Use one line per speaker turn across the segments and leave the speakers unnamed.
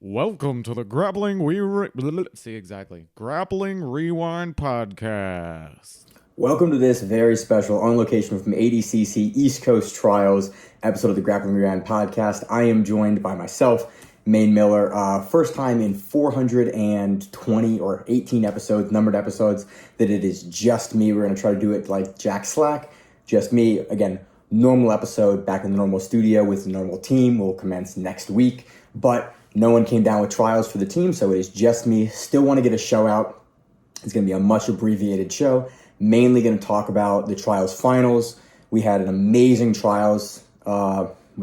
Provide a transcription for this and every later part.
Welcome to the Grappling Grappling Rewind podcast.
Welcome to this very special on location from ADCC East Coast Trials episode of the Grappling Rewind podcast. I am joined by myself, Maine Miller. First time in 420 or 18 episodes, numbered episodes, that it is just me. We're going to try to do it like Jack Slack, just me. Again, normal episode back in the normal studio with the normal team. Will commence next week, but no one came down with trials for the team, so it is just me. Still want to get a show out. It's going to be a much abbreviated show. Mainly going to talk about the trials finals. We had an amazing trials. We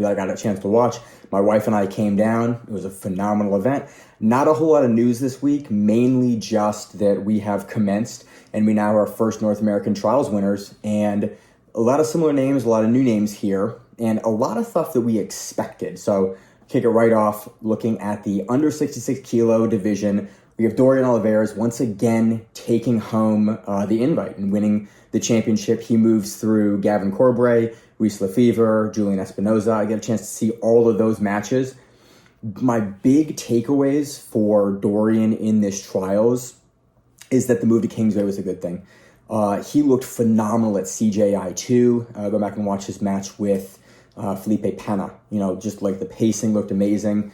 got a chance to watch. My wife and I came down. It was a phenomenal event. Not a whole lot of news this week, mainly just that we have commenced and we now have our first North American trials winners, and a lot of similar names, a lot of new names here, and a lot of stuff that we expected. So kick it right off looking at the under 66 kilo division. We have Dorian Olivarez once again taking home the invite and winning the championship. He moves through Gavin Corbray, Reese Lefevre, Julian Espinoza. I get a chance to see all of those matches. My big takeaways for Dorian in this trials is that the move to Kingsway was a good thing. He looked phenomenal at CJI2. Go back and watch his match with Felipe Pena. Just like the pacing looked amazing.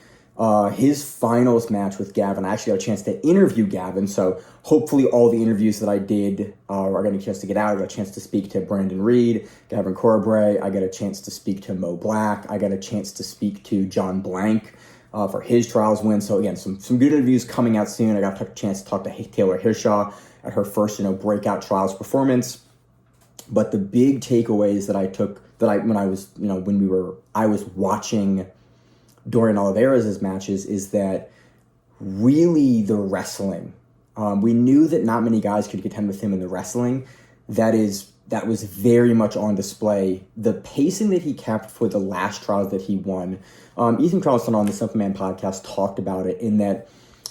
His finals match with Gavin, I actually got a chance to interview Gavin, so hopefully all the interviews that I did are getting a chance to get out. I got a chance to speak to Brandon Reed, Gavin Corbray. I got a chance to speak to Mo Black. I got a chance to speak to Jon Blank for his trials win. So again, some good interviews coming out soon. I got a chance to talk to Taylor Hirshaw at her first breakout trials performance. But the big takeaways that I took when I was watching Dorian Olivarez's matches is that really the wrestling. We knew that not many guys could contend with him in the wrestling. That was very much on display. The pacing that he kept for the last trials that he won. Ethan Charleston on the Simple Man podcast talked about it in that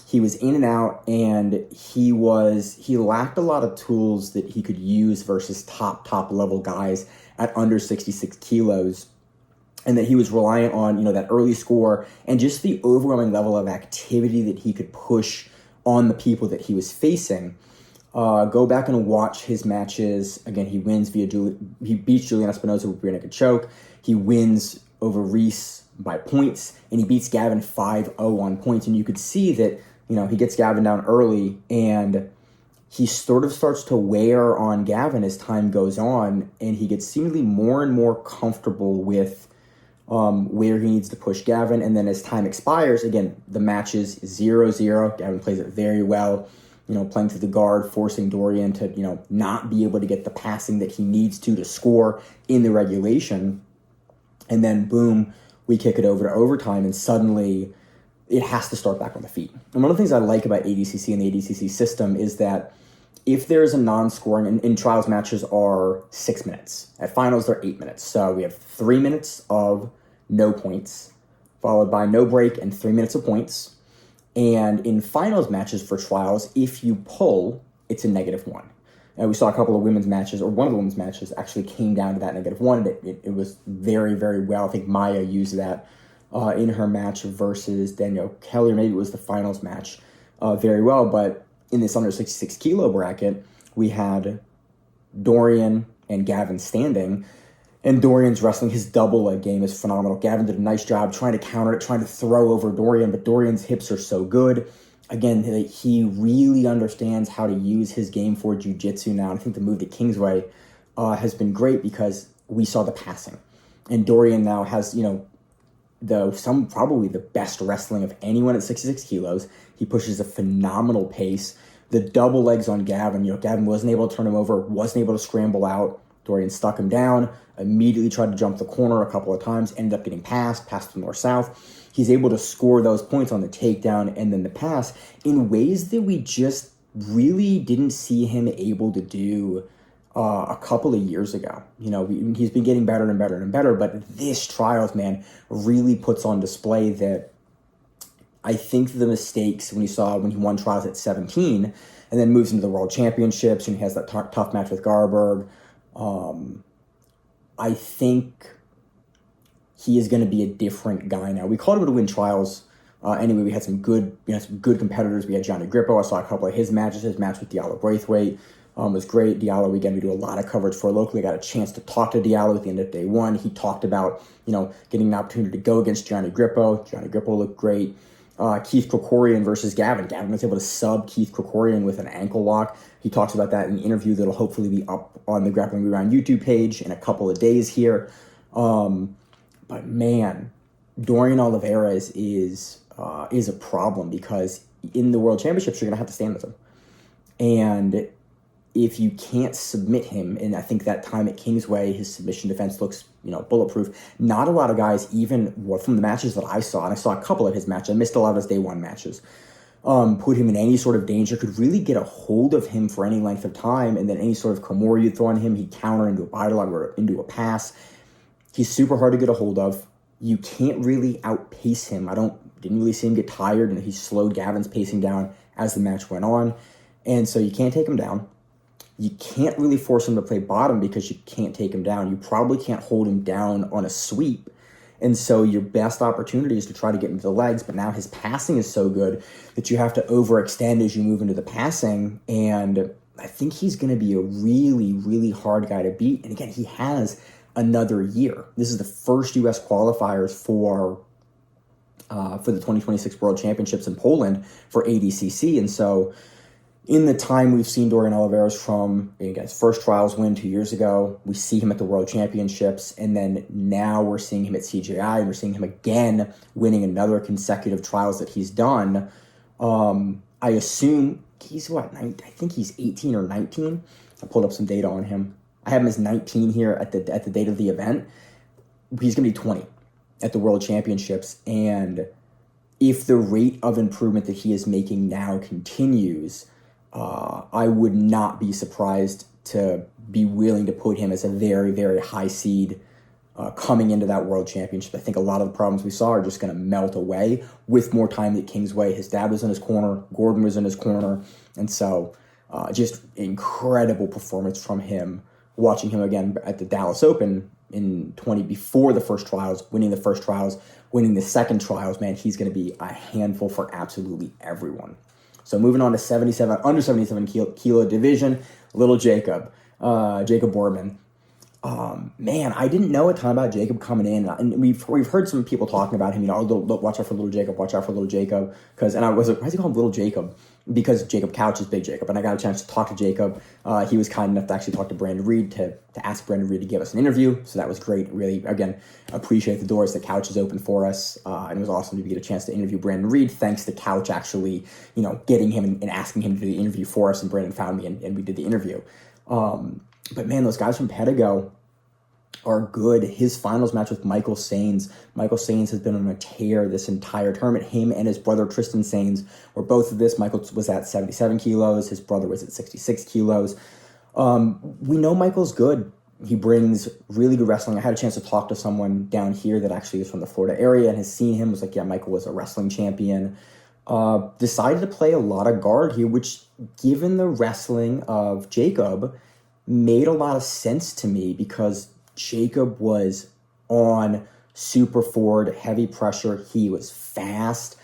he was in and out, and he lacked a lot of tools that he could use versus top level guys at under 66 kilos. And that he was reliant on, that early score and just the overwhelming level of activity that he could push on the people that he was facing. Go back and watch his matches. Again, he wins he beats Julian Espinoza with rear naked choke. He wins over Reese by points, and he beats Gavin 5-0 on points. And you could see that, he gets Gavin down early, and he sort of starts to wear on Gavin as time goes on, and he gets seemingly more and more comfortable with where he needs to push Gavin. And then as time expires, again, the match is 0-0. Gavin plays it very well, playing through the guard, forcing Dorian to, not be able to get the passing that he needs to score in the regulation. And then, boom, we kick it over to overtime, and suddenly it has to start back on the feet. And one of the things I like about ADCC and the ADCC system is that if there's a non-scoring, and in trials matches are 6 minutes. At finals, they're 8 minutes. So we have 3 minutes of no points, followed by no break and 3 minutes of points. And in finals matches for trials, if you pull, it's a -1. And we saw a couple of women's matches, or one of the women's matches actually came down to that -1. It was very, very well. I think Maia used that in her match versus Danielle Kelly, or maybe it was the finals match very well. But in this under 66 kilo bracket, we had Dorian and Gavin standing, and Dorian's wrestling. His double leg game is phenomenal. Gavin did a nice job trying to counter it, trying to throw over Dorian, but Dorian's hips are so good. Again, he really understands how to use his game for jiu-jitsu now. And I think the move to Kingsway has been great because we saw the passing. And Dorian now has, probably the best wrestling of anyone at 66 kilos. He pushes a phenomenal pace. The double legs on Gavin, Gavin wasn't able to turn him over, wasn't able to scramble out. Dorian stuck him down, immediately tried to jump the corner a couple of times, ended up getting passed to north-south. He's able to score those points on the takedown and then the pass in ways that we just really didn't see him able to do a couple of years ago. He's been getting better and better and better, but this trials, man, really puts on display that I think the mistakes when he won trials at 17 and then moves into the world championships and he has that tough match with Garberg. I think he is going to be a different guy now. We called him to win trials Anyway, we had some good competitors. We had Johnny Grippo. I saw a couple of his matches. His match with Diallo Braithwaite was great. Diallo, again, we do a lot of coverage for locally. I got a chance to talk to Diallo at the end of day one. He talked about, getting an opportunity to go against Johnny Grippo. Johnny Grippo looked great. Keith Krikorian versus Gavin. Gavin was able to sub Keith Krikorian with an ankle lock. He talks about that in the interview that'll hopefully be up on the Grappling Rewind YouTube page in a couple of days here. But man, Dorian Olivarez is a problem because in the World Championships, you're going to have to stand with him. And if you can't submit him, and I think that time at Kingsway, his submission defense looks, bulletproof. Not a lot of guys, even from the matches that I saw, and I saw a couple of his matches, I missed a lot of his day one matches, put him in any sort of danger, could really get a hold of him for any length of time, and then any sort of Kimura you throw on him, he'd counter into a body lock or into a pass. He's super hard to get a hold of. You can't really outpace him. Didn't really see him get tired, and he slowed Gavin's pacing down as the match went on. And so you can't take him down. You can't really force him to play bottom because you can't take him down. You probably can't hold him down on a sweep. And so your best opportunity is to try to get into the legs, but now his passing is so good that you have to overextend as you move into the passing. And I think he's going to be a really, really hard guy to beat. And again, he has another year. This is the first U.S. qualifiers for the 2026 World Championships in Poland for ADCC. And so in the time we've seen Dorian Olivarez from, again, his first trials win 2 years ago, we see him at the World Championships, and then now we're seeing him at CJI, and we're seeing him again winning another consecutive trials that he's done. I assume he's I think he's 18 or 19. I pulled up some data on him. I have him as 19 here at the date of the event. He's going to be 20 at the World Championships, and if the rate of improvement that he is making now continues, I would not be surprised to be willing to put him as a very, very high seed coming into that World Championship. I think a lot of the problems we saw are just going to melt away with more time at Kingsway. His dad was in his corner. Gordon was in his corner. And so just incredible performance from him. Watching him again at the Dallas Open in 20 before the first trials, winning the first trials, winning the second trials, man, he's going to be a handful for absolutely everyone. So moving on to under 77 kilo division, little Jacob Bornemann. Man, I didn't know a ton about Jacob coming in, and we've heard some people talking about him. Watch out for little Jacob. Watch out for little Jacob. Why is he called little Jacob? Because Jacob Couch is big Jacob, and I got a chance to talk to Jacob. He was kind enough to actually talk to Brandon Reed to ask Brandon Reed to give us an interview. So that was great. Really, again, appreciate the doors that Couch is open for us, and it was awesome to get a chance to interview Brandon Reed. Thanks to Couch actually, getting him and asking him to do the interview for us, and Brandon found me and we did the interview. But man, those guys from Pedigo are good. His finals match with Michael Sains. Michael Sains has been on a tear this entire tournament. Him and his brother Tristan Sains were both of this. Michael was at 77 kilos. His brother was at 66 kilos. We know Michael's good. He brings really good wrestling. I had a chance to talk to someone down here that actually is from the Florida area and has seen him. Was like, yeah, Michael was a wrestling champion. Decided to play a lot of guard here, which, given the wrestling of Jacob, made a lot of sense to me because Jacob was on super forward, heavy pressure. He was fast.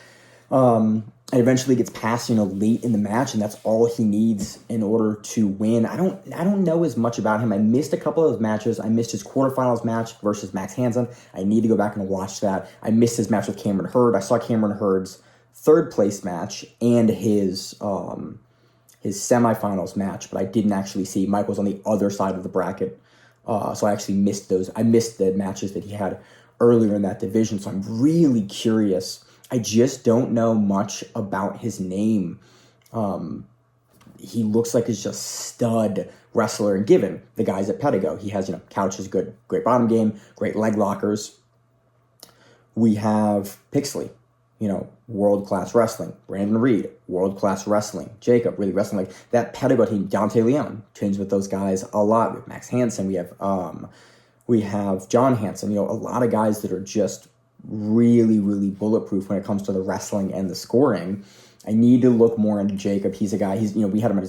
And eventually gets past, late in the match, and that's all he needs in order to win. I don't know as much about him. I missed a couple of his matches. I missed his quarterfinals match versus Max Hansen. I need to go back and watch that. I missed his match with Cameron Hurd. I saw Cameron Hurd's third place match and his semifinals match, but I didn't actually see. Mike was on the other side of the bracket. So I actually missed those. I missed the matches that he had earlier in that division. So I'm really curious. I just don't know much about his name. He looks like he's just stud wrestler. And given the guys at Pedigo, he has, Couch is good, great bottom game, great leg lockers. We have Pixley, world-class wrestling. Brandon Reed, world-class wrestling. Jacob, really wrestling like that. Pedigo team, Dante Leon, trains with those guys a lot. We have Max Hansen. We have John Hansen. A lot of guys that are just really, really bulletproof when it comes to the wrestling and the scoring. I need to look more into Jacob. He's a guy. We had him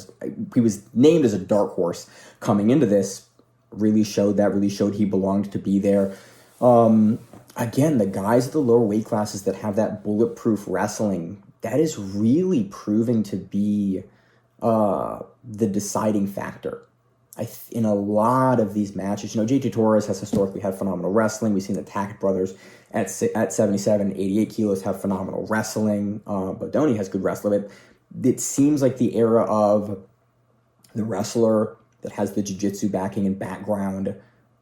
he was named as a dark horse coming into this. Really showed he belonged to be there. again, the guys at the lower weight classes that have that bulletproof wrestling, that is really proving to be the deciding factor. In a lot of these matches, JT Torres has historically had phenomenal wrestling. We've seen the Tackett brothers at 77, 88 kilos have phenomenal wrestling. Bodoni has good wrestling. It seems like the era of the wrestler that has the jiu-jitsu backing and background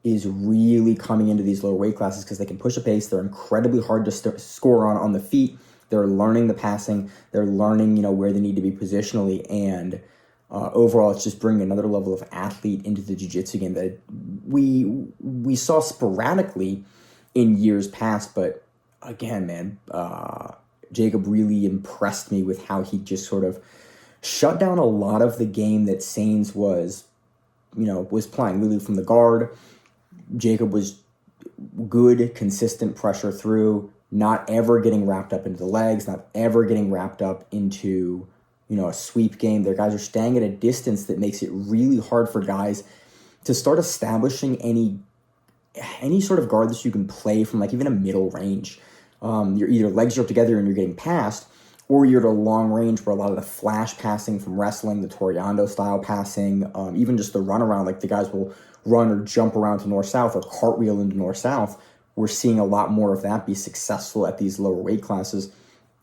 is really coming into these lower weight classes because they can push a pace. They're incredibly hard to score on the feet. They're learning the passing. They're learning, where they need to be positionally. And overall, it's just bringing another level of athlete into the jiu-jitsu game that we saw sporadically in years past. But again, man, Jacob really impressed me with how he just sort of shut down a lot of the game that Sains was playing. Really from the guard, Jacob was good, consistent pressure through, not ever getting wrapped up into the legs, not ever getting wrapped up into, a sweep game. Their guys are staying at a distance that makes it really hard for guys to start establishing any sort of guard that you can play from even a middle range. Your either legs are up together and you're getting passed, or you're at a long range where a lot of the flash passing from wrestling, the Toriando style passing, even just the run around, the guys will run or jump around to north-south or cartwheel into north-south. We're seeing a lot more of that be successful at these lower weight classes.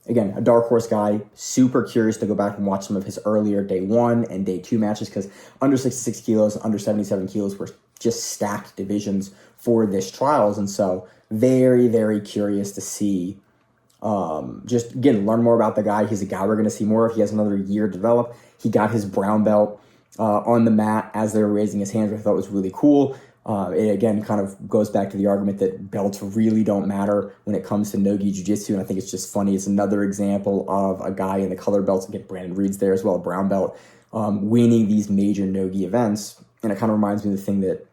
Again, a dark horse guy, super curious to go back and watch some of his earlier day 1 and day 2 matches because under 66 kilos, under 77 kilos were just stacked divisions for this trials. And so very, very curious to see, just again, learn more about the guy. He's a guy we're going to see more of. He has another year to develop. He got his brown belt on the mat as they were raising his hands, which I thought was really cool. It again kind of goes back to the argument that belts really don't matter when it comes to no-gi jiu-jitsu, and I think it's just funny. It's another example of a guy in the color belts, again, Brandon Reed's there as well, a brown belt, winning these major no-gi events, and it kind of reminds me of the thing that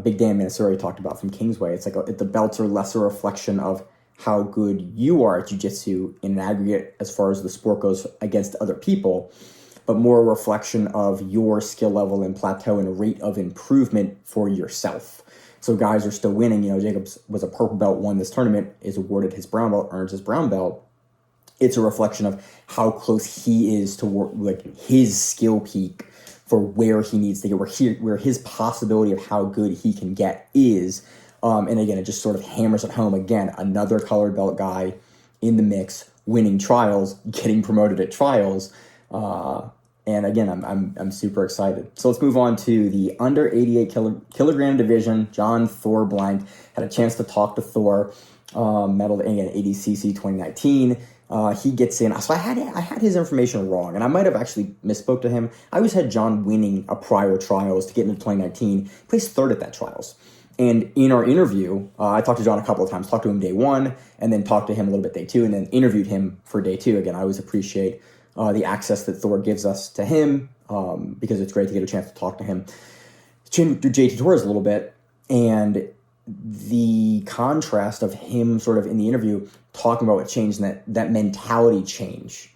Big Dan Mansouri talked about from Kingsway. It's the belts are less a reflection of how good you are at jiu-jitsu in an aggregate as far as the sport goes against other people, but more a reflection of your skill level and plateau and rate of improvement for yourself. So guys are still winning. Jacobs was a purple belt, won this tournament, is awarded his brown belt, earns his brown belt. It's a reflection of how close he is to his skill peak for where he needs to get, where his possibility of how good he can get is. And again, it just sort of hammers it home. Again, another colored belt guy in the mix, winning trials, getting promoted at trials. And again, I'm super excited. So let's move on to the under 88 kilogram division. Jon Thor Blank had a chance to talk to Thor, medaled again at ADCC 2019. He gets in. So I had his information wrong, and I might have actually misspoke to him. I always had Jon winning a prior trials to get into 2019. He placed third at that trials. And in our interview, I talked to Jon a couple of times, talked to him day 1, and then talked to him a little bit day 2, and then interviewed him for day 2. Again, I always appreciate the access that Thor gives us to him, because it's great to get a chance to talk to him. To JT Torres a little bit, and the contrast of him sort of in the interview talking about what changed, and that mentality change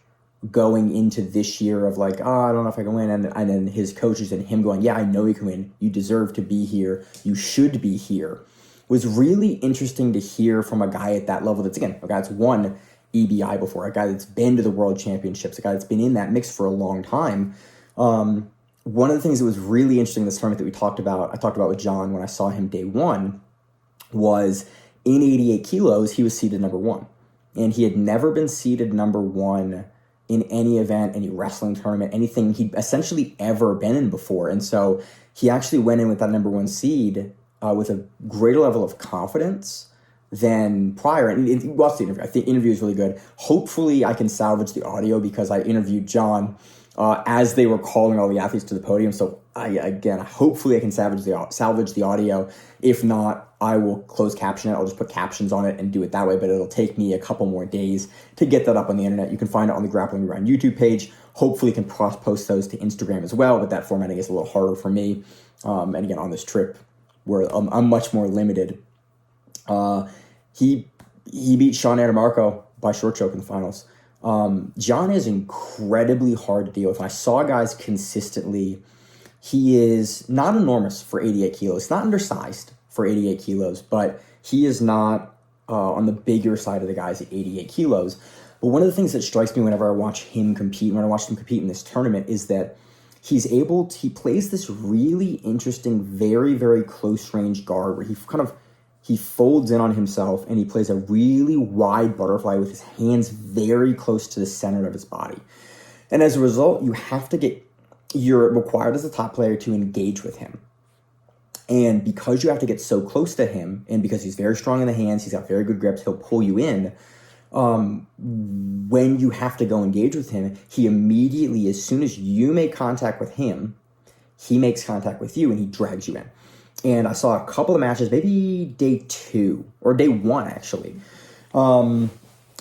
going into this year of I don't know if I can win, and then his coaches and him going, yeah, I know you can win, you deserve to be here, you should be here, was really interesting to hear from a guy at that level that's, again, a guy that's won EBI before, a guy that's been to the World Championships, a guy that's been in that mix for a long time. One of the things that was really interesting in this tournament that I talked about with Jon when I saw him day 1, was in 88 kilos, he was seeded number 1. And he had never been seeded number 1 in any event, any wrestling tournament, anything he'd essentially ever been in before. And so he actually went in with that number 1 seed with a greater level of confidence than prior. And watch the interview. I think the interview is really good. Hopefully I can salvage the audio, because I interviewed Jon as they were calling all the athletes to the podium. So hopefully I can salvage the audio. If not, I will close caption it. I'll just put captions on it and do it that way, but it'll take me a couple more days to get that up on the internet. You can find it on the Grappling Around YouTube page. Hopefully can post those to Instagram as well, but that formatting is a little harder for me. And again, on this trip where I'm much more limited. He beat Sean Adamarco by short choke in the finals. Jon is incredibly hard to deal with. I saw guys consistently. He is not enormous for 88 kilos. Not undersized for 88 kilos, but He is not on the bigger side of the guys at 88 kilos. But one of the things that strikes me whenever I watch him compete, when I watched him compete in this tournament, is that he plays this really interesting, very, very close range guard where he folds in on himself and he plays a really wide butterfly with his hands very close to the center of his body. And as a result, you're required as a top player to engage with him. And because you have to get so close to him, and because he's very strong in the hands, he's got very good grips, he'll pull you in. When you have to go engage with him, he immediately, as soon as you make contact with him, he makes contact with you and he drags you in. And I saw a couple of matches, maybe day 2 or day 1 actually.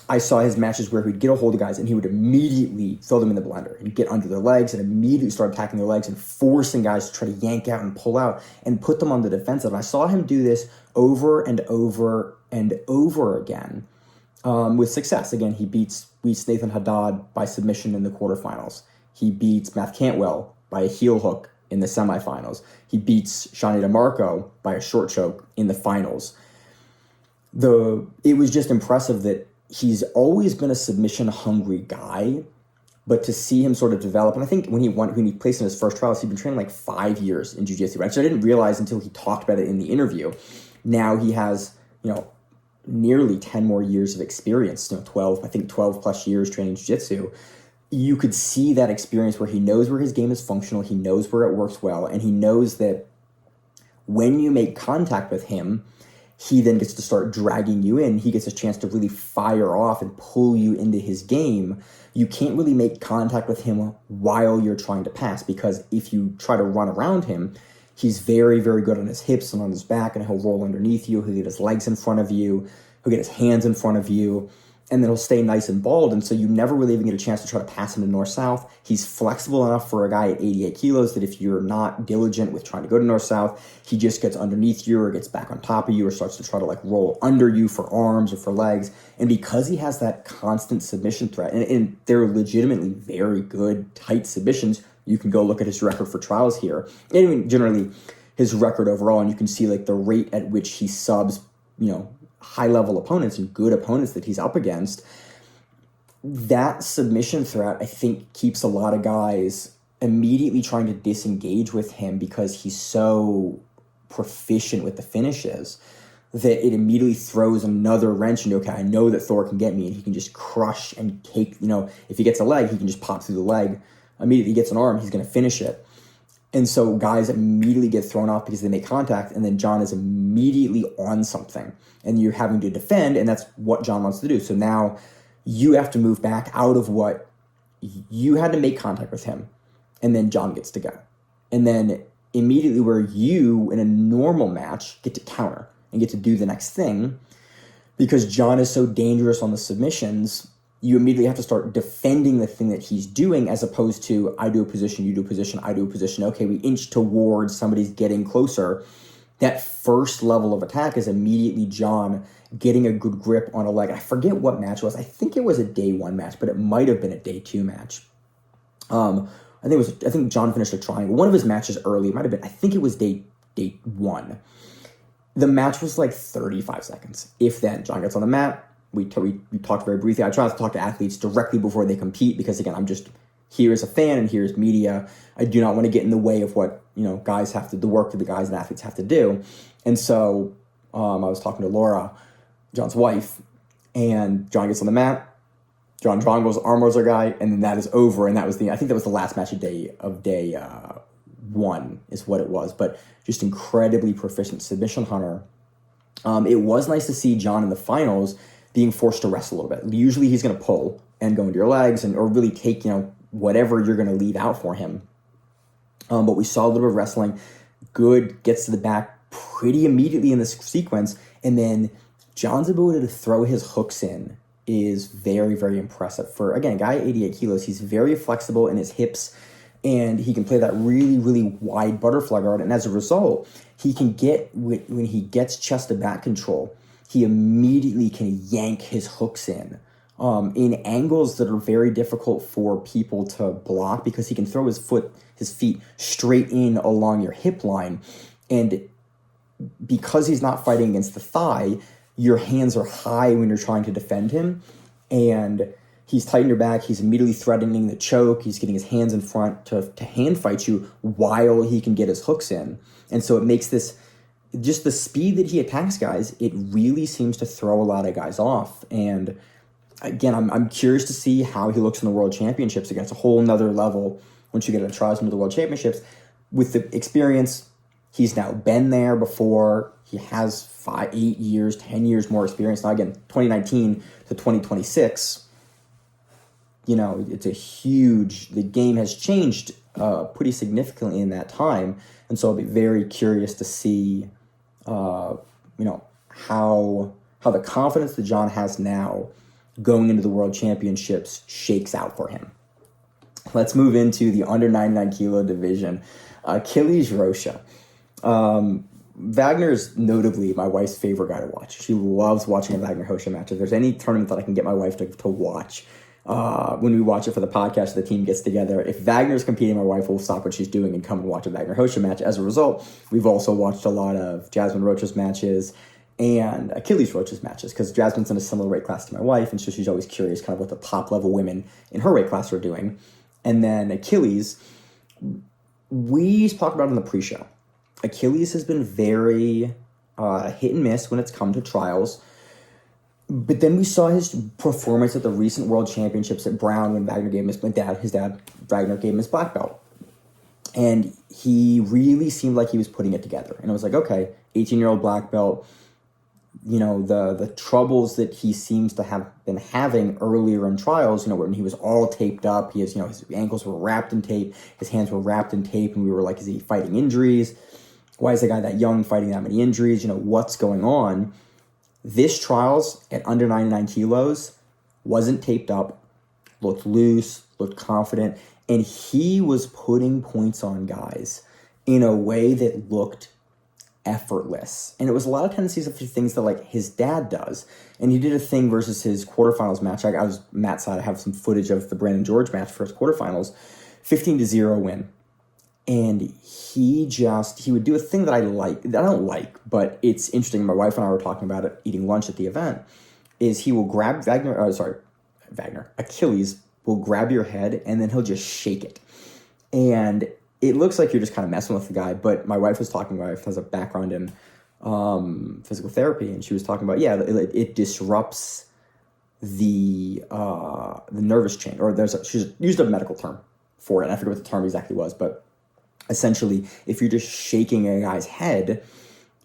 I saw his matches where he'd get a hold of guys and he would immediately throw them in the blender and get under their legs and immediately start attacking their legs and forcing guys to try to yank out and pull out and put them on the defensive. And I saw him do this over and over and over again with success. Again, he beats Nathan Haddad by submission in the quarterfinals. He beats Matt Cantwell by a heel hook in the semifinals. He beats Shani DeMarco by a short choke in the finals. It was just impressive that he's always been a submission-hungry guy, but to see him sort of develop, and I think when he placed in his first trials, he'd been training like 5 years in jiu-jitsu. Actually, I didn't realize until he talked about it in the interview. Now he has, nearly 10 more years of experience, 12 plus years training jiu-jitsu. You could see that experience where he knows where his game is functional, he knows where it works well, and he knows that when you make contact with him, he then gets to start dragging you in. He gets a chance to really fire off and pull you into his game. You can't really make contact with him while you're trying to pass, because if you try to run around him, he's very, very good on his hips and on his back, and he'll roll underneath you. He'll get his legs in front of you. He'll get his hands in front of you, and then he'll stay nice and bald, and so you never really even get a chance to try to pass him to north-south. He's flexible enough for a guy at 88 kilos that if you're not diligent with trying to go to north-south, he just gets underneath you or gets back on top of you or starts to try to roll under you for arms or for legs. And because he has that constant submission threat, and they're legitimately very good, tight submissions, you can go look at his record for trials here. And I mean, generally, his record overall, and you can see the rate at which he subs, high-level opponents and good opponents that he's up against. That submission threat, I think, keeps a lot of guys immediately trying to disengage with him because he's so proficient with the finishes that it immediately throws another wrench into, okay, I know that Thor can get me, and he can just crush and take, if he gets a leg, he can just pop through the leg. Immediately he gets an arm, he's going to finish it. And so guys immediately get thrown off because they make contact, and then Jon is immediately on something, and you're having to defend, and that's what Jon wants to do. So now you have to move back out of what you had to make contact with him, and then Jon gets to go. And then immediately where you, in a normal match, get to counter and get to do the next thing, because Jon is so dangerous on the submissions, you immediately have to start defending the thing that he's doing, as opposed to, I do a position, you do a position, I do a position. Okay, we inch towards somebody's getting closer. That first level of attack is immediately Jon getting a good grip on a leg. I forget what match it was. I think it was a day 1 match, but it might have been a day 2 match. I think Jon finished a triangle. One of his matches early, it might have been, I think it was day 1. The match was 35 seconds. If then, Jon gets on the mat. We talked very briefly. I try not to talk to athletes directly before they compete because, again, I'm just here as a fan and here as media. I do not want to get in the way of what, guys have to, the work that the guys and athletes have to do. And so I was talking to Laura, Jon's wife, and Jon gets on the mat. Jon goes, arm wrestler guy, and then that is over. And that was I think that was the last match of day 1 is what it was. But just incredibly proficient submission hunter. It was nice to see Jon in the finals being forced to wrestle a little bit. Usually he's going to pull and go into your legs or really take, whatever you're going to leave out for him. But we saw a little bit of wrestling. Good, gets to the back pretty immediately in this sequence. And then Jon's ability to throw his hooks in is very, very impressive. For, again, a guy at 88 kilos, he's very flexible in his hips, and he can play that really, really wide butterfly guard. And as a result, he can get, when he gets chest to back control, he immediately can yank his hooks in angles that are very difficult for people to block, because he can throw his feet straight in along your hip line. And because he's not fighting against the thigh, your hands are high when you're trying to defend him, and he's tightened your back. He's immediately threatening the choke. He's getting his hands in front to hand fight you while he can get his hooks in. And so it makes this, just the speed that he attacks guys, it really seems to throw a lot of guys off. And again, I'm curious to see how he looks in the World Championships against a whole nother level once you get a trials into the World Championships. With the experience, he's now been there before. He has 5, 8 years, 10 years more experience. Now again, 2019 to 2026, it's a huge, the game has changed pretty significantly in that time. And so I'll be very curious to see, how the confidence that Jon has now going into the World Championships shakes out for him. Let's move into the under 99 kilo division. Achilles Rocha. Wagner is notably my wife's favorite guy to watch. She loves watching a Wagner-Rocha match. If there's any tournament that I can get my wife to watch, when we watch it for the podcast, the team gets together. If Wagner's competing, my wife will stop what she's doing and come and watch a Wagner-Rocha match. As a result, we've also watched a lot of Jasmine Rocha's matches and Achilles Rocha's matches, because Jasmine's in a similar weight class to my wife, and so she's always curious kind of what the top-level women in her weight class are doing. And then Achilles, we talked about in the pre-show. Achilles has been very hit and miss when it's come to trials. But then we saw his performance at the recent World Championships at Brown when Wagner gave him his dad, Wagner gave him his black belt. And he really seemed like he was putting it together. And it was like, okay, 18-year-old black belt, the troubles that he seems to have been having earlier in trials, when he was all taped up, his ankles were wrapped in tape, his hands were wrapped in tape, and we were like, is he fighting injuries? Why is a guy that young fighting that many injuries? What's going on? This trials at under 99 kilos wasn't taped up, looked loose, looked confident, and he was putting points on guys in a way that looked effortless. And it was a lot of tendencies of things that like his dad does. And he did a thing versus his quarterfinals match. I was Matt's side. I have some footage of the Brandon George match for his quarterfinals, 15-0 win. And he would do a thing that I don't like, but it's interesting. My wife and I were talking about it, eating lunch at the event, is he will grab Achilles will grab your head and then he'll just shake it. And it looks like you're just kind of messing with the guy, but my wife has a background in physical therapy, and she was talking about, it disrupts the nervous chain, or she's used a medical term for it, and I forget what the term exactly was, but essentially, if you're just shaking a guy's head,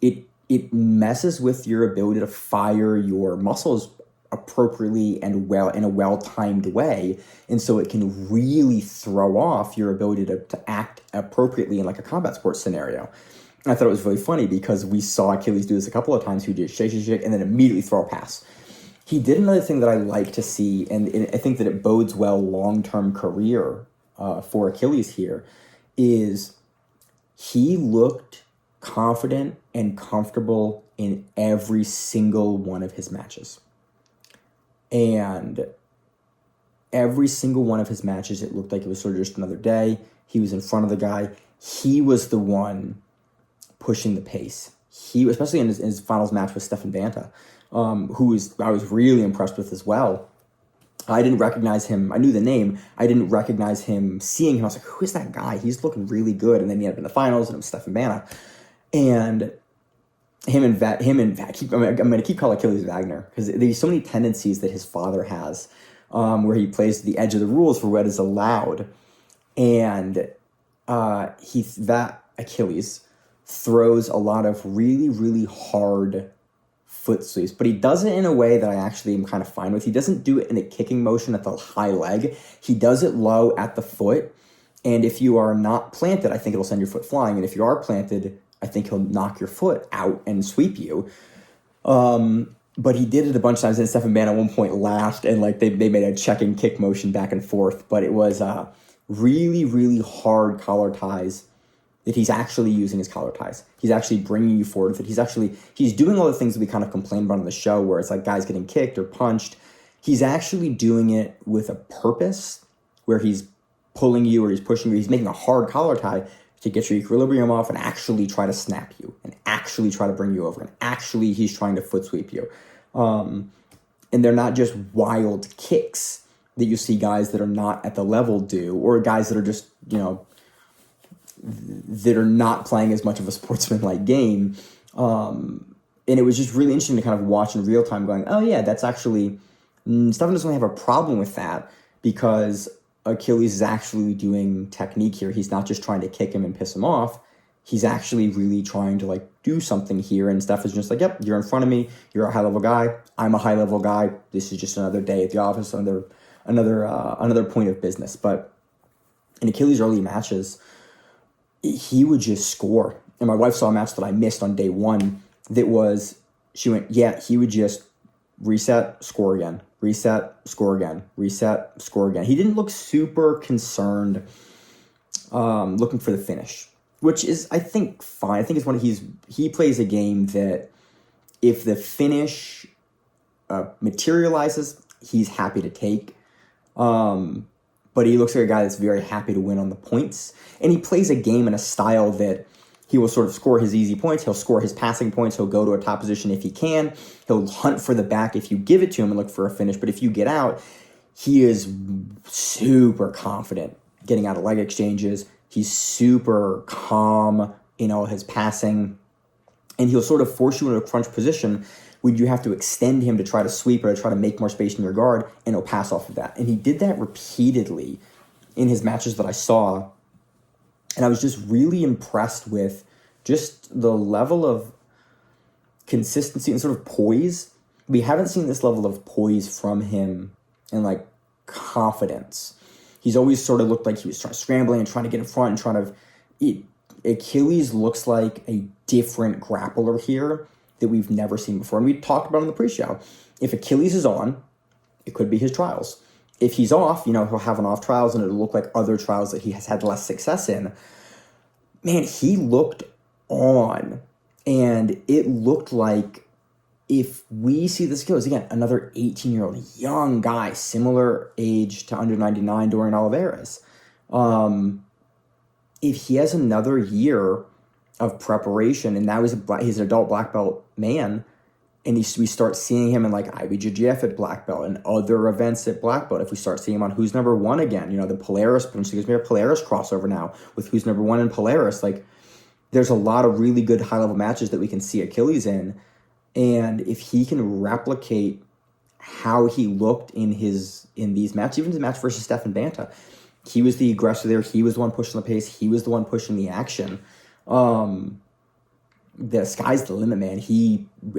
it messes with your ability to fire your muscles appropriately and well in a well-timed way, and so it can really throw off your ability to act appropriately in like a combat sports scenario. And I thought it was really funny because we saw Achilles do this a couple of times. He would just shake, and then immediately throw a pass. He did another thing that I like to see, and I think that it bodes well long-term career for Achilles here, is he looked confident and comfortable in every single one of his matches. And every single one of his matches, it looked like it was sort of just another day. He was in front of the guy. He was the one pushing the pace. Especially in his finals match with Stefan Banta, who I was really impressed with as well. I didn't recognize him. I knew the name. I didn't recognize him. Seeing him, I was like, who is that guy? He's looking really good. And then he ended up in the finals, and it was Stefan Banta. And I'm going to keep calling Achilles Wagner, because there's so many tendencies that his father has, where he plays to the edge of the rules for what is allowed. And Achilles throws a lot of really, really hard foot sweeps, but he does it in a way that I actually am kind of fine with. He doesn't do it in a kicking motion at the high leg. He does it low at the foot. And if you are not planted, I think it'll send your foot flying. And if you are planted, I think he'll knock your foot out and sweep you. But he did it a bunch of times, and Stefan Banta at one point laughed, and like they made a check and kick motion back and forth. But it was really, really hard collar ties that he's actually using his collar ties. He's actually bringing you forward. That he's doing all the things that we kind of complained about on the show, where it's like guys getting kicked or punched. He's actually doing it with a purpose, where he's pulling you or he's pushing you. He's making a hard collar tie to get your equilibrium off and actually try to snap you and actually try to bring you over. And actually he's trying to foot sweep you. And they're not just wild kicks that you see guys that are not at the level do, or guys that are just, that are not playing as much of a sportsman-like game. And it was just really interesting to kind of watch in real time going, oh yeah, that's actually, Stefan doesn't have a problem with that because Achilles is actually doing technique here. He's not just trying to kick him and piss him off. He's actually really trying to like do something here. And Steph is just like, yep, you're in front of me. You're a high level guy. I'm a high level guy. This is just another day at the office, another point of business. But in Achilles' early matches, he would just score. And my wife saw a match that I missed on day one that was, she went, yeah, he would just reset, score again, reset, score again, reset, score again. He didn't look super concerned looking for the finish, which is, I think, fine. I think it's he plays a game that if the finish materializes, he's happy to take. But he looks like a guy that's very happy to win on the points. And he plays a game in a style that he will sort of score his easy points. He'll score his passing points. He'll go to a top position if he can. He'll hunt for the back if you give it to him and look for a finish. But if you get out, he is super confident getting out of leg exchanges. He's super calm in all his passing. And he'll sort of force you into a crunch position when you have to extend him to try to sweep or to try to make more space in your guard, and he'll pass off of that. And he did that repeatedly in his matches that I saw. And I was just really impressed with just the level of consistency and sort of poise. We haven't seen this level of poise from him and like confidence. He's always sort of looked like he was scrambling and trying to get in front and trying to... Achilles looks like a different grappler here that we've never seen before. And we talked about it on the pre-show. If Achilles is on, it could be his trials. If he's off, he'll have an off trials and it'll look like other trials that he has had less success in. Man, he looked on. And it looked like if we see this goes, again, another 18-year-old young guy, similar age to under 99 Dorian Olivarez. If he has another year of preparation, and now he's an adult black belt man, and we start seeing him in like IBJJF at black belt and other events at black belt. If we start seeing him on Who's Number One again, the Polaris, potentially gives me a Polaris crossover now with Who's Number One and Polaris. Like, there's a lot of really good high-level matches that we can see Achilles in, and if he can replicate how he looked in these matches, even his match versus Stefan Banta, he was the aggressor there. He was the one pushing the pace. He was the one pushing the action. The sky's the limit, man.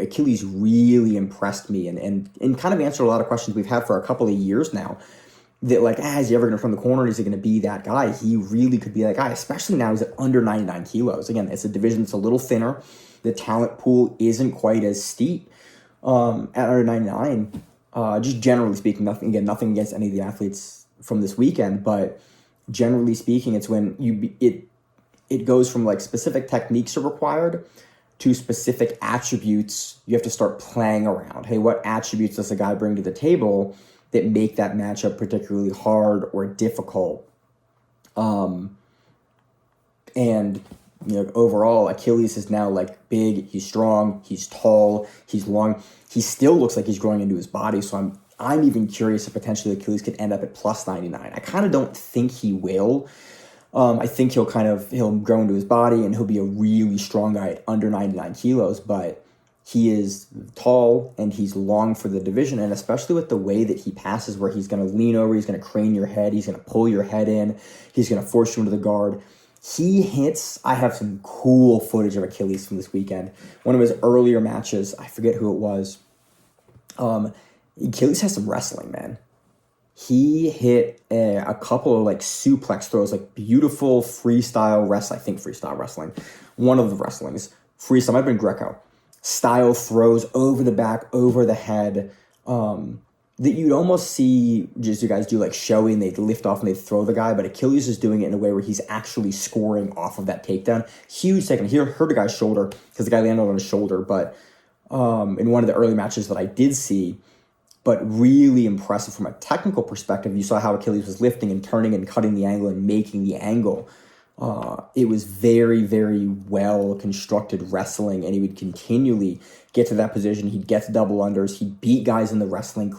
Achilles really impressed me and kind of answered a lot of questions we've had for a couple of years now. That like, is he ever going to turn the corner? Is he going to be that guy? He really could be that guy, especially now he's at under 99 kilos. Again, it's a division that's a little thinner. The talent pool isn't quite as steep at under 99. Just generally speaking, nothing against any of the athletes from this weekend, but generally speaking, it's when it goes from like specific techniques are required to specific attributes you have to start playing around. Hey, what attributes does a guy bring to the table that make that matchup particularly hard or difficult? And overall, Achilles is now like big, he's strong, he's tall, he's long. He still looks like he's growing into his body, so I'm even curious if potentially Achilles could end up at plus 99. I kind of don't think he will. I think he'll grow into his body and he'll be a really strong guy at under 99 kilos, but he is tall and he's long for the division, and especially with the way that he passes where he's going to lean over, he's going to crane your head, he's going to pull your head in, he's going to force you into the guard. I have some cool footage of Achilles from this weekend. One of his earlier matches, I forget who it was. Achilles has some wrestling, man. He hit a couple of like suplex throws, like beautiful freestyle wrestling. I think freestyle wrestling. One of the wrestlings. Freestyle, might have been Greco. Style throws over the back, over the head. That you'd almost see just you guys do like showy and they'd lift off and they'd throw the guy. But Achilles is doing it in a way where he's actually scoring off of that takedown. Huge takedown. He hurt a guy's shoulder because the guy landed on his shoulder. But in one of the early matches that I did see, but really impressive from a technical perspective. You saw how Achilles was lifting and turning and cutting the angle and making the angle. It was very, very well constructed wrestling, and he would continually get to that position. He'd get to double unders. He'd beat guys in the wrestling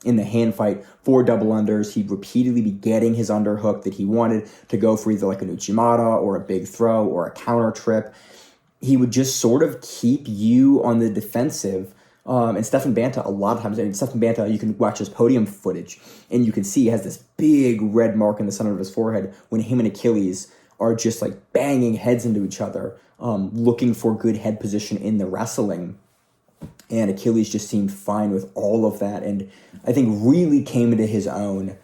in the hand fight for double unders. He'd repeatedly be getting his underhook that he wanted to go for either like an Uchimata or a big throw or a counter trip. He would just sort of keep you on the defensive. And Stephan Banta, a lot of times, and Stephan Banta, you can watch his podium footage, and you can see he has this big red mark in the center of his forehead when him and Achilles are just like banging heads into each other, looking for good head position in the wrestling. And Achilles just seemed fine with all of that, and I think really came into his own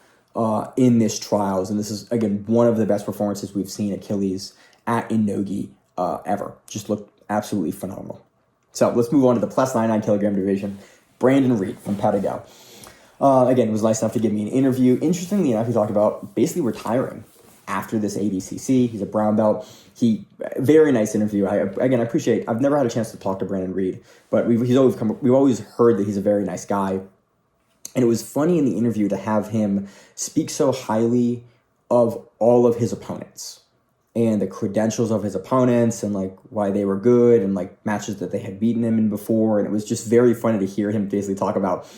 in this trials. And this is, again, one of the best performances we've seen Achilles at Inogi ever. Just looked absolutely phenomenal. So let's move on to the plus 99 kilogram division. Brandon Reed from Patago. Again, was nice enough to give me an interview. Interestingly enough, he talked about basically retiring after this ADCC. He's a brown belt. Very nice interview. I appreciate. I've never had a chance to talk to Brandon Reed, but we've always heard that he's a very nice guy. And it was funny in the interview to have him speak so highly of all of his opponents and the credentials of his opponents and like why they were good and like matches that they had beaten him in before. And it was just very funny to hear him basically talk about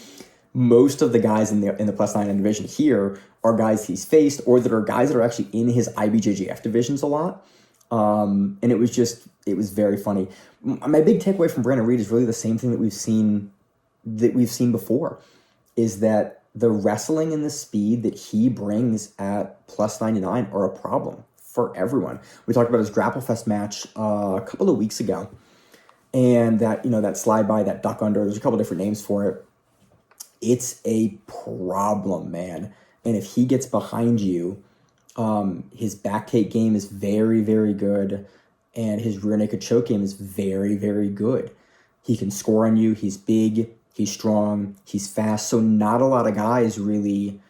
most of the guys in the plus 99 division here are guys he's faced or that are guys that are actually in his IBJJF divisions a lot. And it was very funny. My big takeaway from Brandon Reed is really the same thing that we've seen before, is that the wrestling and the speed that he brings at plus 99 are a problem for everyone. We talked about his Grapple Fest match a couple of weeks ago, and that slide by, that duck under, there's a couple different names for it. It's a problem, man. And if he gets behind you, his back take game is very, very good, and his rear naked choke game is very, very good. He can score on you. He's big, he's strong, he's fast. So not a lot of guys really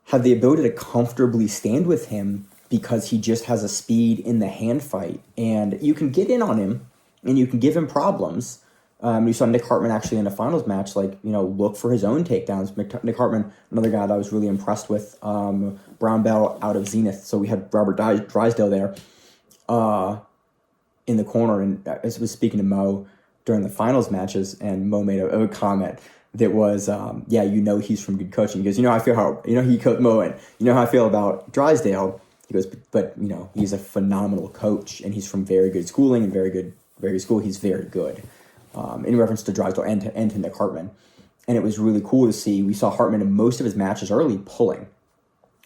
have the ability to comfortably stand with him, because he just has a speed in the hand fight. And you can get in on him, and you can give him problems. You saw Nick Hartman actually in the finals match, look for his own takedowns. Nick Hartman, another guy that I was really impressed with, brown belt out of Zenith. So we had Robert Drysdale there in the corner. And I was speaking to Mo during the finals matches, and Mo made a comment that was, he's from good coaching. He goes, he coached Mo, and how I feel about Drysdale. He goes, but he's a phenomenal coach, and he's from very good schooling and very good school. He's very good. In reference to Drysdale and to Nick Hartman. And it was really cool to see. We saw Hartman in most of his matches early pulling,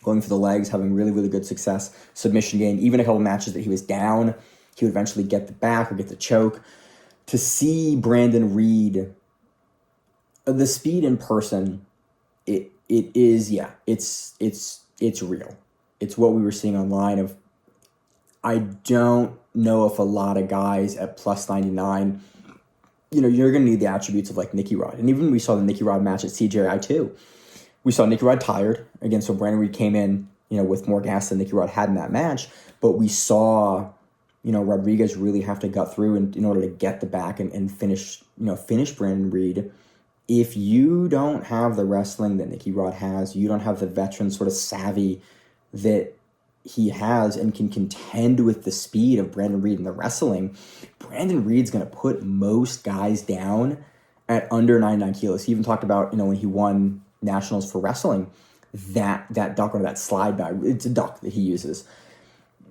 going for the legs, having really, really good success, submission game. Even a couple matches that he was down, he would eventually get the back or get the choke. To see Brandon Reed, the speed in person, it's real. It's what we were seeing online. I don't know if a lot of guys at plus 99, you're going to need the attributes of like Nicky Rod. And even we saw the Nicky Rod match at CJI too. We saw Nicky Rod tired. Again, so Brandon Reed came in, with more gas than Nicky Rod had in that match. But we saw, Rodriguez really have to gut through in order to get the back and finish Brandon Reed. If you don't have the wrestling that Nicky Rod has, you don't have the veteran sort of savvy that he has and can contend with the speed of Brandon Reed in the wrestling, Brandon Reed's going to put most guys down at under 99 kilos. He even talked about, when he won nationals for wrestling, that duck or that slide by, it's a duck that he uses,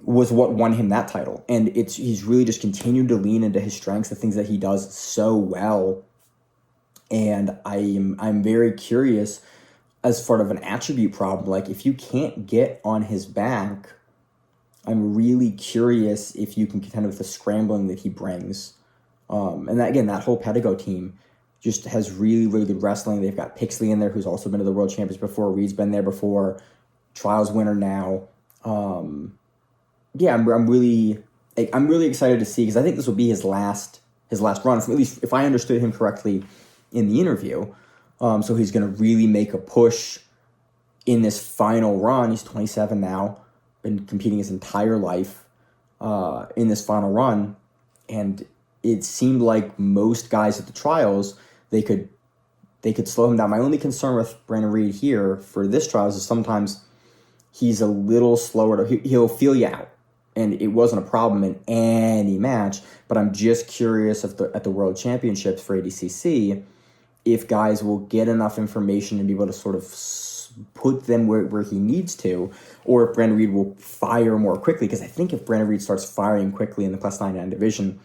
was what won him that title. And he's really just continued to lean into his strengths, the things that he does so well. And I'm very curious, as sort of an attribute problem, like if you can't get on his back, I'm really curious if you can contend with the scrambling that he brings. And that, again, that whole Patago team just has really, really good wrestling. They've got Pixley in there, who's also been to the World Champions before. Reed's been there before. Trials winner now. I'm really excited to see, because I think this will be his last run. At least if I understood him correctly in the interview. So he's going to really make a push in this final run. He's 27 now, been competing his entire life in this final run. And it seemed like most guys at the trials, they could slow him down. My only concern with Brandon Reed here for this trials is sometimes he's a little slower. He'll feel you out. And it wasn't a problem in any match, but I'm just curious if at the World Championships for ADCC, if guys will get enough information and be able to sort of put them where he needs to, or if Brandon Reed will fire more quickly. Because I think if Brandon Reed starts firing quickly in the plus 99 division,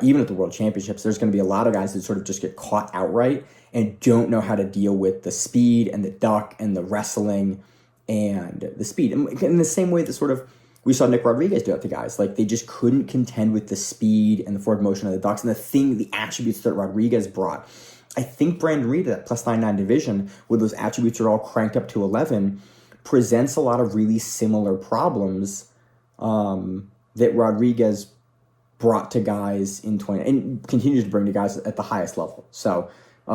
even at the World Championships, there's going to be a lot of guys that sort of just get caught outright and don't know how to deal with the speed and the duck and the wrestling and the speed. And in the same way that sort of we saw Nick Rodriguez do it to guys. Like, they just couldn't contend with the speed and the forward motion of the ducks and the attributes that Rodriguez brought. I think Brandon Reed at that plus 99 division, where those attributes are all cranked up to 11, presents a lot of really similar problems that Rodriguez brought to guys in 20 and continues to bring to guys at the highest level. So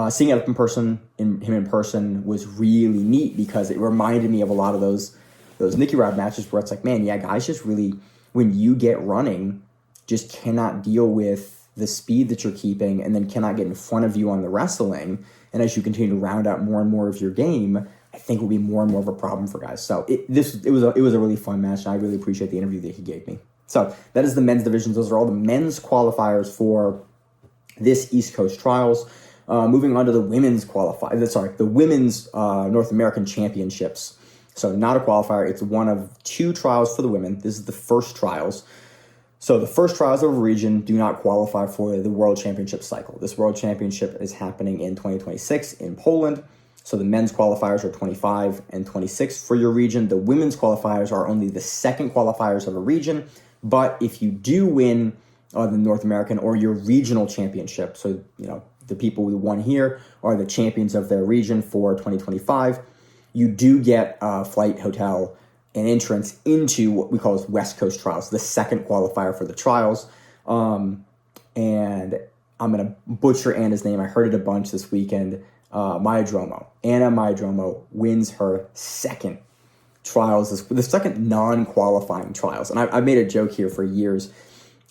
seeing it up him in person was really neat, because it reminded me of a lot of those Nicky Rod matches where it's like, man, yeah, guys just really, when you get running, just cannot deal with the speed that you're keeping, and then cannot get in front of you on the wrestling. And as you continue to round out more and more of your game, I think will be more and more of a problem for guys. So it was a really fun match, and I really appreciate the interview that he gave me. So that is the men's divisions. Those are all the men's qualifiers for this East Coast Trials. Moving on to the women's the women's North American Championships. So not a qualifier. It's one of two trials for the women. This is the first trials. So the first trials of a region do not qualify for the World Championship cycle. This World Championship is happening in 2026 in Poland. So the men's qualifiers are 25 and 26 for your region. The women's qualifiers are only the second qualifiers of a region. But if you do win the North American or your regional championship, so the people we won here are the champions of their region for 2025, you do get a flight, hotel, and entrance into what we call as West Coast Trials, the second qualifier for the trials. And I'm going to butcher Anna's name. I heard it a bunch this weekend. Mayordomo. Anna Mayordomo wins her second trials, the second non-qualifying trials. And I've made a joke here for years.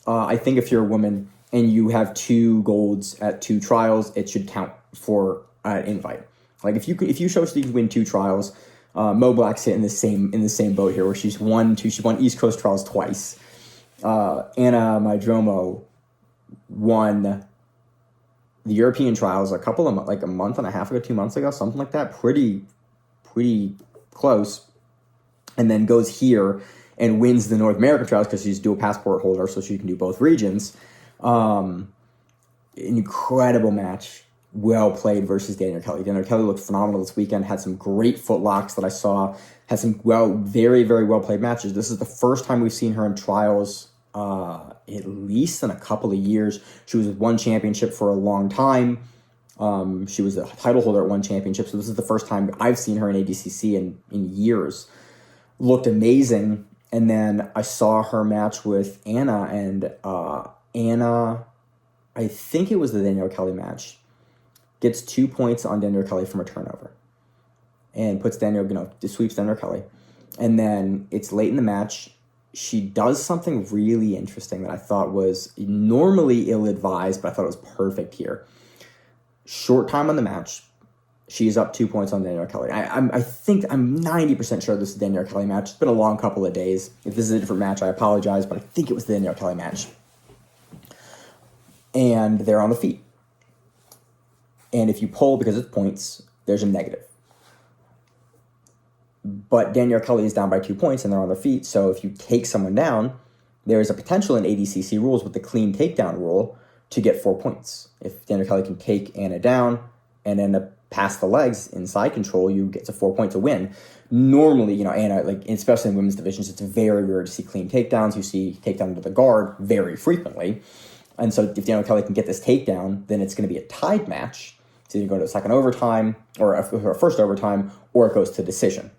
I think if you're a woman and you have 2 golds at 2 trials, it should count for an invite. Like if you show Steve to win 2 trials, Mo Black's in the same boat here, where she won East Coast Trials twice. Anna Mayordomo won the European Trials a month and a half ago, 2 months ago, something like that, pretty close, and then goes here and wins the North American Trials because she's dual passport holder, so she can do both regions. An incredible match. Well played versus Daniel Kelly. Daniel Kelly looked phenomenal this weekend, had some great footlocks that I saw, had some very, very well played matches. This is the first time we've seen her in trials at least in a couple of years. She was with one championship for a long time. She was a title holder at one championship, so this is the first time I've seen her in ADCC in years. Looked amazing. And then I saw her match with Anna, and Anna, I think it was the Daniel Kelly match, gets 2 points on Daniel Kelly from a turnover and puts sweeps Daniel Kelly. And then it's late in the match. She does something really interesting that I thought was normally ill-advised, but I thought it was perfect here. Short time on the match. She's up 2 points on Daniel Kelly. I think I'm 90% sure this is the Daniel Kelly match. It's been a long couple of days. If this is a different match, I apologize, but I think it was the Daniel Kelly match. And they're on the feet. And if you pull because it's points, there's a negative. But Daniel Kelly is down by 2 points and they're on their feet. So if you take someone down, there is a potential in ADCC rules with the clean takedown rule to get 4 points. If Daniel Kelly can take Anna down and end up past the legs in side control, you get to 4 points to win. Normally, Anna, especially in women's divisions, it's very rare to see clean takedowns. You see takedown to the guard very frequently. And so if Daniel Kelly can get this takedown, then it's going to be a tied match. It's either go to a second overtime or a first overtime, or it goes to decision.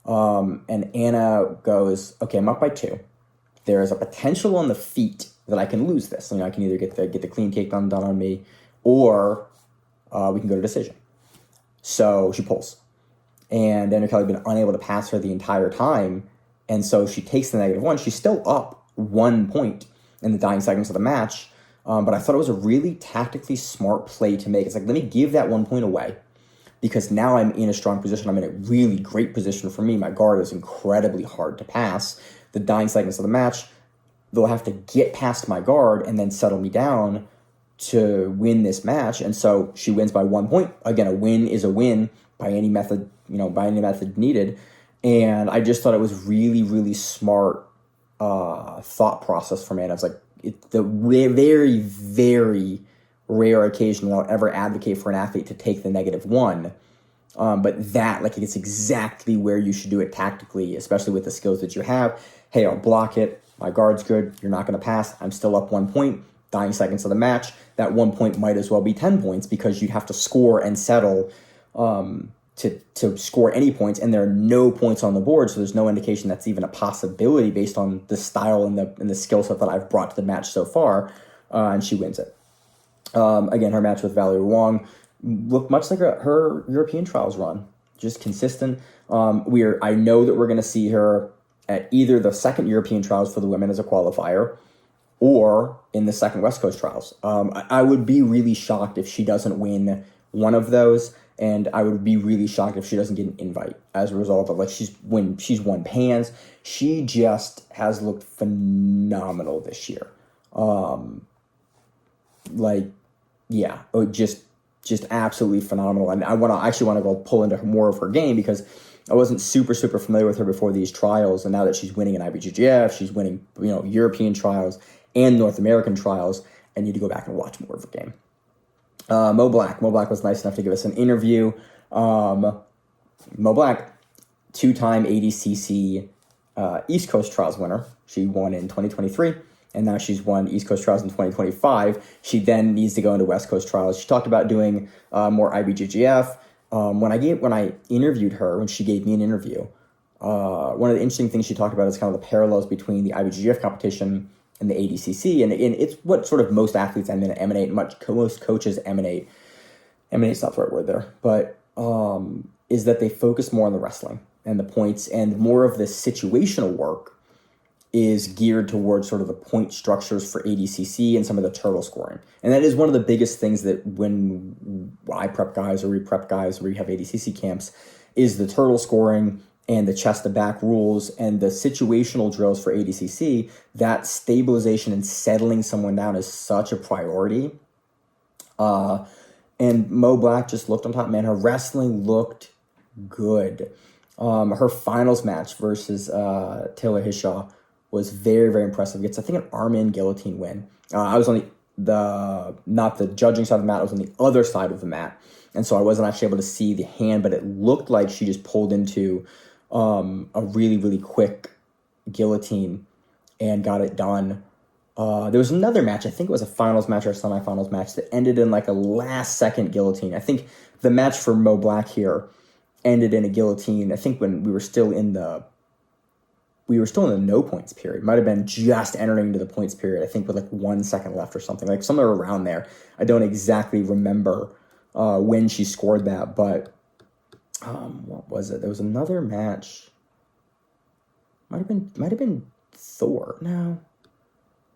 And Anna goes, okay, I'm up by 2. There is a potential on the feet that I can lose this. I can either get the clean takedown done on me, or we can go to decision. So she pulls. And Daniel Kelly had been unable to pass her the entire time. And so she takes the -1. She's still up 1 point in the dying seconds of the match. But I thought it was a really tactically smart play to make. It's like, let me give that 1 point away. because now I'm in a strong position. I'm in a really great position for me. My guard is incredibly hard to pass. The dying segments of the match, they'll have to get past my guard and then settle me down to win this match. And so she wins by 1 point. Again, a win is a win by any method, by any method needed. And I just thought it was really, really smart thought process for me. And I was like, the very, very rare occasion that I'll ever advocate for an athlete to take the -1. But that, it's exactly where you should do it tactically, especially with the skills that you have. Hey, I'll block it. My guard's good. You're not going to pass. I'm still up 1 point. Dying seconds of the match. That 1 point might as well be 10 points because you'd have to score and settle to score any points, and there are no points on the board, so there's no indication that's even a possibility based on the style and the skill set that I've brought to the match so far, and she wins it. Again, her match with Valerie Wong looked much like her European trials run, just consistent. I know that we're going to see her at either the second European trials for the women as a qualifier, or in the second West Coast trials. I would be really shocked if she doesn't win one of those, and I would be really shocked if she doesn't get an invite as a result of she's won pans. She just has looked phenomenal this year. Just absolutely phenomenal. And I actually want to go pull into more of her game because I wasn't super familiar with her before these trials, and now that she's winning an IBJJF, she's winning European trials and North American trials, I need to go back and watch more of her game. Mo Black was nice enough to give us an interview. Mo Black, 2-time ADCC East Coast Trials winner. She won in 2023, and now she's won East Coast Trials in 2025. She then needs to go into West Coast Trials. She talked about doing more IBJJF. When I interviewed her, when she gave me an interview, one of the interesting things she talked about is kind of the parallels between the IBJJF competition and the ADCC, and it's what sort of most athletes emanate, most coaches emanate. Emanate's not the right word there, but is that they focus more on the wrestling and the points, and more of the situational work is geared towards sort of the point structures for ADCC and some of the turtle scoring. And that is one of the biggest things that when I prep guys or we prep guys where you have ADCC camps is the turtle scoring and the chest to back rules and the situational drills for ADCC. That stabilization and settling someone down is such a priority. And Mo Black just looked on top, man. Her wrestling looked good. Her finals match versus Taylor Hishaw was very, very impressive. It's, I think, an arm-in guillotine win. I was on not the judging side of the mat, I was on the other side of the mat. And so I wasn't actually able to see the hand, but it looked like she just pulled into a really, really quick guillotine and got it done. There was another match, I think it was a finals match or a semifinals match, that ended in a last-second guillotine. I think the match for Mo Black here ended in a guillotine, I think when we were still in the no points period. Might have been just entering into the points period, I think with 1 second left or something, somewhere around there. I don't exactly remember when she scored that, but what was it? There was another match. Might have been Thor. No.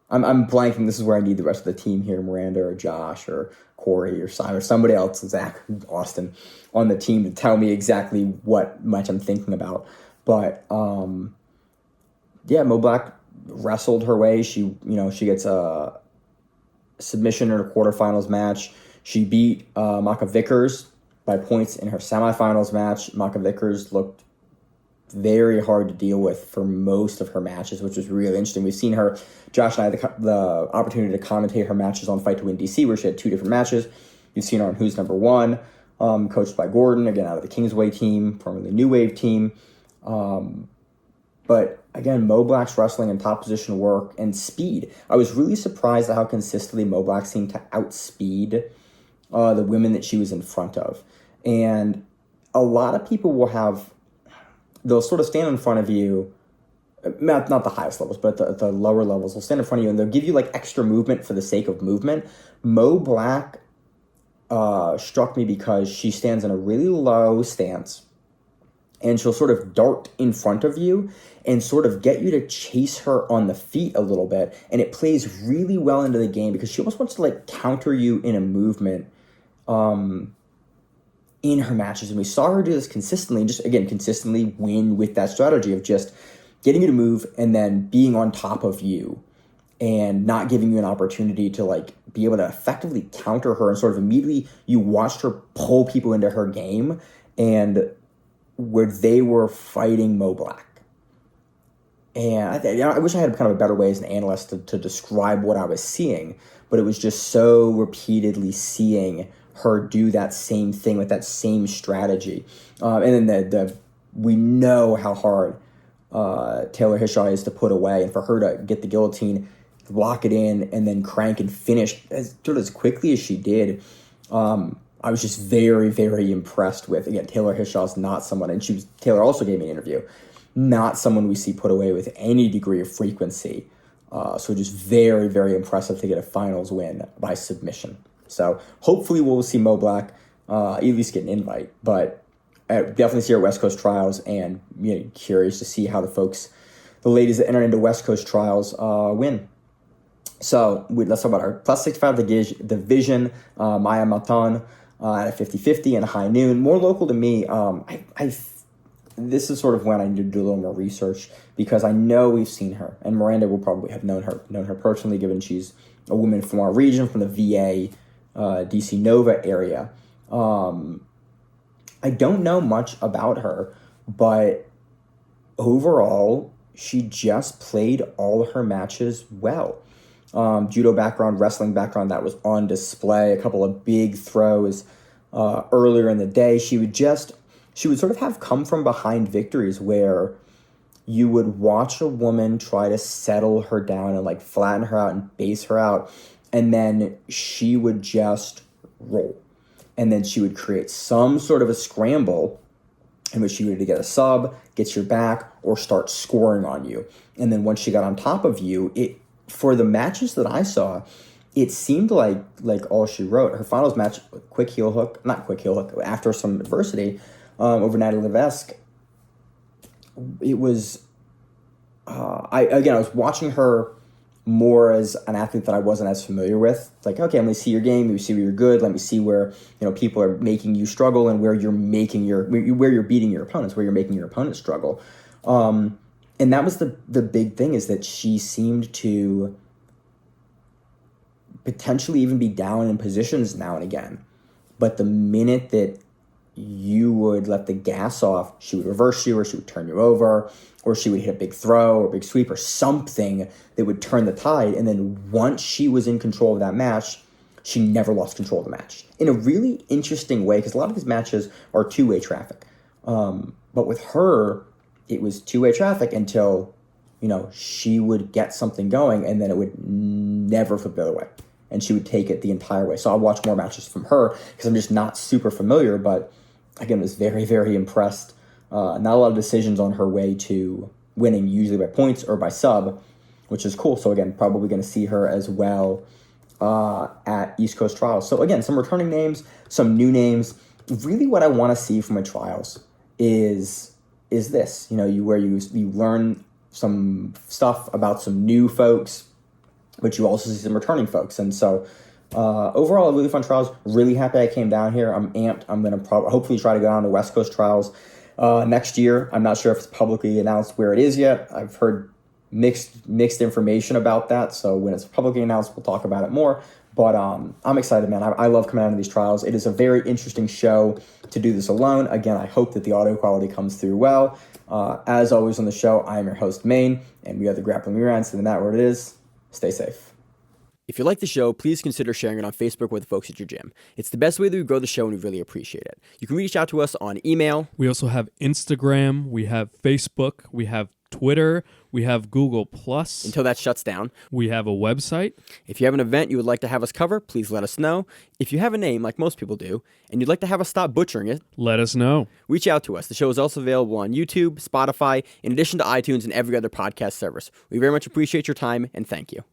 I'm blanking. This is where I need the rest of the team here, Miranda or Josh or Corey or Simon or somebody else, Zach, Austin, on the team to tell me exactly what match I'm thinking about. But Mo Black wrestled her way. She gets a submission in her quarterfinals match. She beat Maka Vickers by points in her semifinals match. Maka Vickers looked very hard to deal with for most of her matches, which was really interesting. We've seen her, Josh and I had the opportunity to commentate her matches on Fight to Win DC, where she had 2 different matches. You've seen her on Who's Number One, coached by Gordon, again, out of the Kingsway team, formerly New Wave team. But again, Mo Black's wrestling and top position work and speed. I was really surprised at how consistently Mo Black seemed to outspeed the women that she was in front of. And a lot of people they'll sort of stand in front of you, not the highest levels, but at the lower levels, they'll stand in front of you and they'll give you extra movement for the sake of movement. Mo Black struck me because she stands in a really low stance, and she'll sort of dart in front of you and sort of get you to chase her on the feet a little bit. And it plays really well into the game because she almost wants to counter you in a movement in her matches. And we saw her do this consistently, and just, again, consistently win with that strategy of just getting you to move and then being on top of you and not giving you an opportunity to like be able to effectively counter her. And sort of immediately you watched her pull people into her game, and where they were fighting Mo Black. And I wish I had kind of a better way as an analyst to describe what I was seeing, but it was just so repeatedly seeing her do that same thing with that same strategy. And then we know how hard Taylor Hishaw is to put away, and for her to get the guillotine, lock it in, and then crank and finish as quickly as she did. I was just very, very impressed with. Again, Taylor Hishaw's not someone, and Taylor also gave me an interview, not someone we see put away with any degree of frequency. So just very, very impressive to get a finals win by submission. So hopefully we'll see Mo Black at least get an invite, but definitely see her West Coast trials, and curious to see how the ladies that enter into West Coast trials win. So let's talk about our plus 65 division. Maia Matalon at a 50-50 and a high noon. More local to me. This is sort of when I need to do a little more research, because I know we've seen her, and Miranda will probably have known her personally, given she's a woman from our region, from the VA, DC Nova area. I don't know much about her, but overall, she just played all her matches well. Judo background, wrestling background, that was on display. A couple of big throws earlier in the day. She would sort of have come from behind victories where you would watch a woman try to settle her down and like flatten her out and base her out, and then she would just roll. And then she would create some sort of a scramble in which she would either get a sub, get your back, or start scoring on you. And then once she got on top of you, for the matches that I saw, it seemed like all she wrote. Her finals match, after some adversity over Natalie Levesque, it was, I was watching her more as an athlete that I wasn't as familiar with. It's like, okay, let me see your game, let me see where you're good, let me see where people are making you struggle, and where you're beating your opponents, where you're making your opponents struggle. And that was the big thing, is that she seemed to potentially even be down in positions now and again. But the minute that you would let the gas off, she would reverse you, or she would turn you over, or she would hit a big throw or a big sweep or something that would turn the tide. And then once she was in control of that match, she never lost control of the match. In a really interesting way, because a lot of these matches are two-way traffic. But with her, it was two-way traffic until, she would get something going, and then it would never flip the other way. And she would take it the entire way. So I'll watch more matches from her, because I'm just not super familiar, but again, was very, very impressed. Not a lot of decisions on her way to winning, usually by points or by sub, which is cool. So again, probably going to see her as well at East Coast Trials. So again, some returning names, some new names. Really what I want to see from my trials is this, where you learn some stuff about some new folks, but you also see some returning folks. And so overall, really fun trials. Really happy I came down here. I'm amped. I'm going to hopefully try to go down to West Coast Trials next year. I'm not sure if it's publicly announced where it is yet. I've heard mixed information about that. So when it's publicly announced, we'll talk about it more. But I'm excited, man. I love coming out of these trials. It is a very interesting show to do this alone. Again, I hope that the audio quality comes through well. As always on the show, I am your host, Maine, and we are the Grappling Reruns. And that where it is. Stay safe.
If you like the show, please consider sharing it on Facebook with the folks at your gym. It's the best way that we grow the show, and we really appreciate it. You can reach out to us on email.
We also have Instagram, we have Facebook, we have Twitter, we have Google+.
Until that shuts down.
We have a website.
If you have an event you would like to have us cover, please let us know. If you have a name, like most people do, and you'd like to have us stop butchering it,
let us know.
Reach out to us. The show is also available on YouTube, Spotify, in addition to iTunes and every other podcast service. We very much appreciate your time, and thank you.